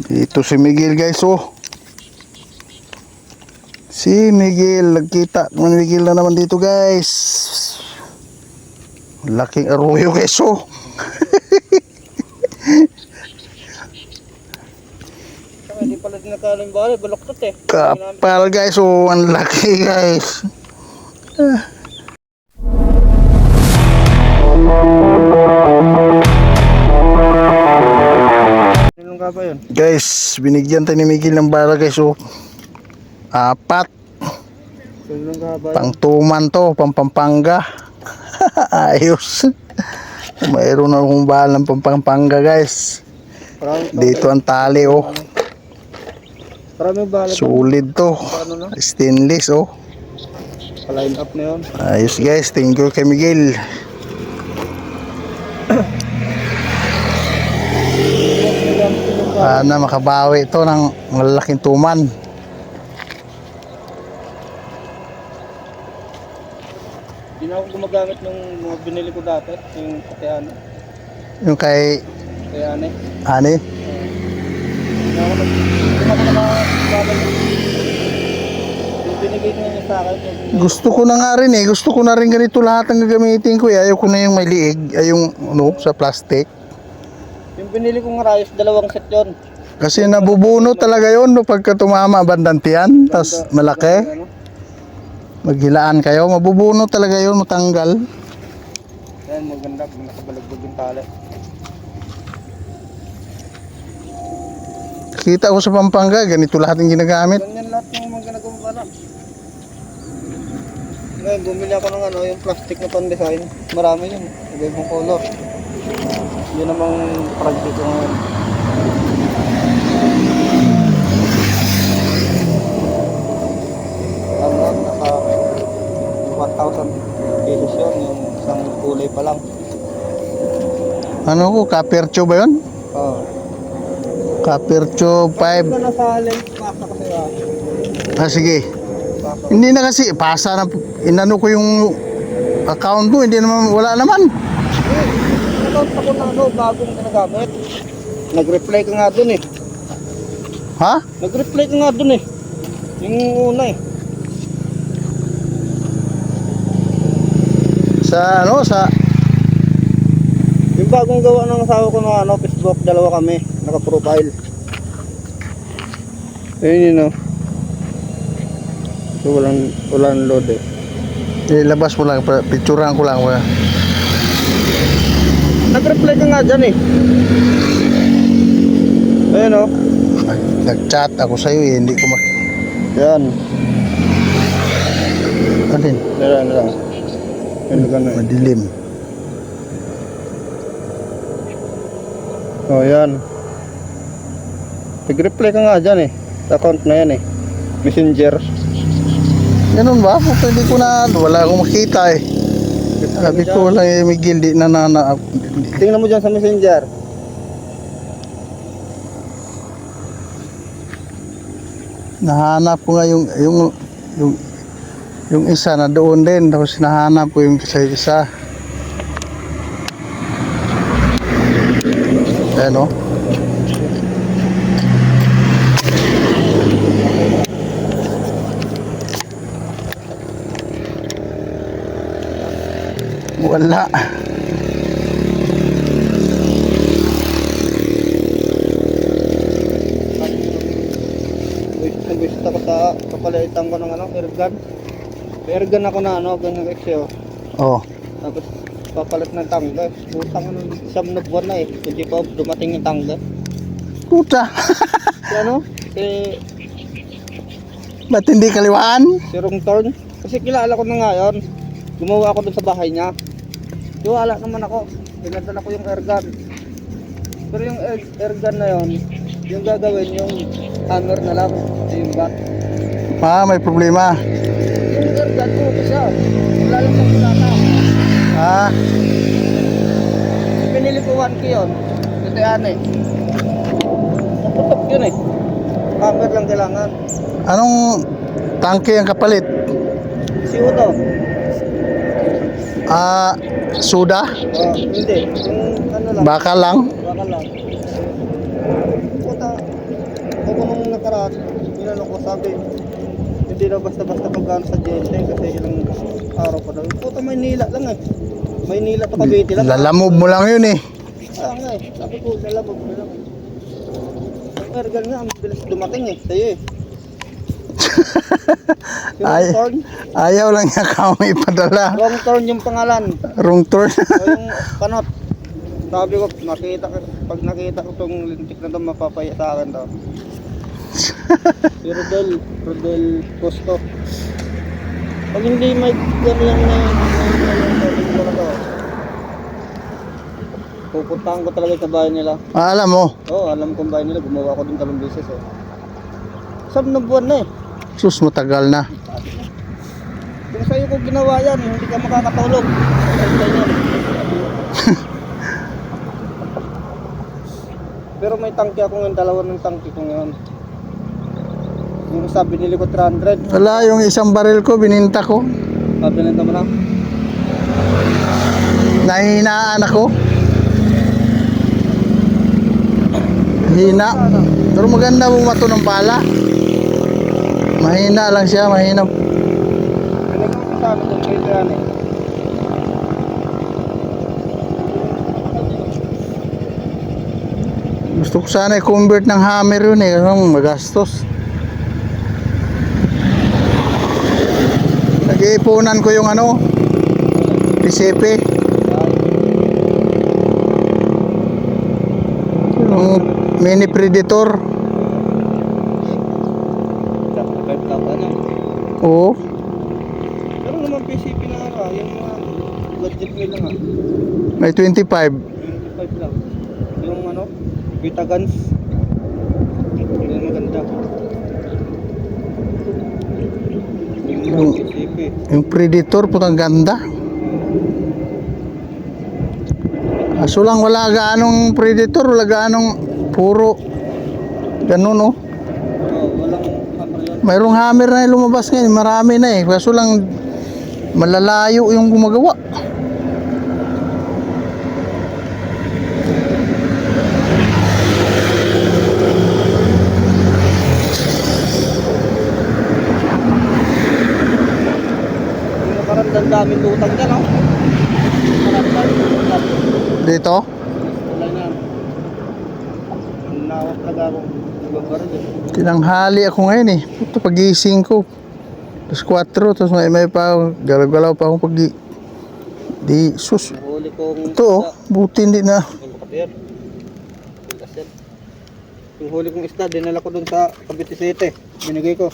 Ito si Miguel guys, oh. Si Miguel, nagkita ng Miguel na naman dito guys. Laking arroyo guys, oh. Hindi pala din nakaling bali, baloktot eh. Kapal guys, oh. Ang laki guys. Anong ka ba yun? Guys, binigyan tayo ni Miguel ng bala guys, oh. 4. Anong ka ba yun? Pangtuman to, Pampanga. Ayos. Mayroon na akong bala ng Pampanga guys. Dito ang tali, oh. Marami bala. Solid to. Ano na? Stainless, oh. Pa-line up na yun. Ayos guys, thank you kay Miguel. Sana makabawi ito ng malaking tuman. Hindi na ako gumagamit ng mga binili ko dati. Yung Katiana. Yung kay Katiana eh. Ani. Hindi na ako nakagamit. Yung binigay niya sa akin. Gusto ko na nga rin eh. Gusto ko na rin ganito lahat ng gagamitin ko eh. Ayaw ko na yung may liig. Ay yung ano, sa plastic. Yung binili kong rayos, 2 set yun. Kasi nabubuno talaga yun no, pagka tumama bandantian. Tas malaki. Maghilaan kayo. Mabubuno talaga yun. Matanggal. Yan, maganda. Nakabalugbog yung tali. Kita ko sa Pampanga. Ganito lahat yung ginagamit. Ganyan lahat ng mga ginagawa pala. Ngayon, bumili ako ng ano, yung plastic na pan-design. Marami yun. Iba-ibang color. Yun namang project ko ngayon. Naka 1,000 pesos yun. Yung isang kulay pa lang. Ano ko? Capercho ba yun? Oo. Capercho 5. Ito na sa lens pasta kasi Sige. pasta. Hindi na kasi. Pasa na. Inano ko yung account mo. Hindi naman. Wala naman. Account ako na ano, bagong ginagamit. Nag-reply ka nga dun eh. Ha? Nag-reply ka nga dun eh. Yung una eh. Sa ano? Sa Yung bagong gawa ng asawa ko ng ano, Facebook, 2 kami, naka-profile. Ayun yun oh. So walang load eh. ilabas mo lang. Picturean ko lang. Nag-reply ka nga dyan eh. Ayun oh. Nag-chat ako sa'yo eh. Hindi ko Yan. Alin? Yan lang. Yan ka na eh. Madilim. Oh yan. Nag-reply ka nga dyan eh. Sa account na yan eh. Messenger. Ganun ba? Pwede ko na. Wala akong makita eh. Sabi ko lang eh, Miguel, di na. Tingnan mo dyan sa Messenger. Nahanap ko nga yung isa na doon din. Tapos nahanap ko yung isa. Ayan o. Wala. Nag-visit ako sa kapalitan ko ng ano, airgun. Airgun ako na ano, ganyan XO. Oh. Tapos papalit ng tangga. Butang ano, siyam na buwan na eh. Hindi pa dumating yung tangga. Puta. Si ano? Ba't hindi kaliwaan? Si Wrong Turn. Kasi kilala ko na nga yun. Gumawa ako dun sa bahay niya. Wala naman ako. Pinadala ko yung airgun. Pero yung airgun na yun, yung gagawin yung hammer na lang. Yung bat. May problema. Yung airgun ko siya. Wala lang sa kulata. Pinili ko 1K yun. Ito yan eh. Naputok yun eh. Hammer lang kailangan. Anong tangke ang kapalit? Siyo to. Soda? Hindi. Yung ano lang. Baka lang? Baka lang. Puta. lahat. Inano ko, sabi, hindi na basta-basta pagkano sa Gente kasi ilang araw pa daw. Puta, Maynila lang eh. Maynila to Cavite lang. Lalamob mo lang yun eh. Ah, nga eh. Sabi ko, lalamog mo lang. Ang ergal nga, ang bilis dumating eh. Sa'yo eh. Yung Ay. turn, Ayaw lang niya kami ipadala. wrong turn yung pangalan. Wrong turn. O yung panot. Sabi ko, pag nakita ko tong lintik na to, mapapaya sa akin daw. Si Rodel Costo. Pag hindi may ganyan na sabi ko na to, pupuntahan ko talaga sa bahay nila. Alam mo, Oo, alam kong bahay nila, gumawa ko din 3 beses eh. 7 na buwan na eh. sus matagal na. Kung sa'yo ko ginawa yan, hindi ka makakatulog. Pero may tangke ako ngayon, 2 ng tangke ko ngayon. Yung isa binili ko 300. Wala, yung isang baril ko, bininta ko. Binenta mo na? Nahinaan ako. Hina. Pero maganda bumato ng pala. Mahina lang siya, mahina. Binigyan ko sa amin kung pwede yan eh. Gusto ko sana i-convert ng hammer yun eh, kasi magastos. Nag-iipunan ko yung ano, PCP. Yung mini Predator. Dapat ka na. Oo. Pero naman PCP na nga, yung mga budget nila nga. May 25. 25 lang. Yung ano, Vita Guns. Yung maganda. Yung PCP. Yung Predator, putang ganda. Aso lang wala gaanong Predator, wala gaanong puro ganun oh. Walang hammer yun. Mayroong hammer na yung lumabas ngayon, marami na eh. Kaso lang malalayo yung gumagawa. Yung nakarandang daming lutang dyan, oh. Nakarandang lutang. Dito, Wala na. Nawak talaga ako. Nagbabaril eh. tinanghali ako ngayon eh. Puto pagising ko. Tapos 4, tapos may pa galaw-galaw pa akong di sus. Nahuli kong Ito oh, buti hindi na. Yung huli kong isda, dinala ko dun sa Cavite City. Binigay ko.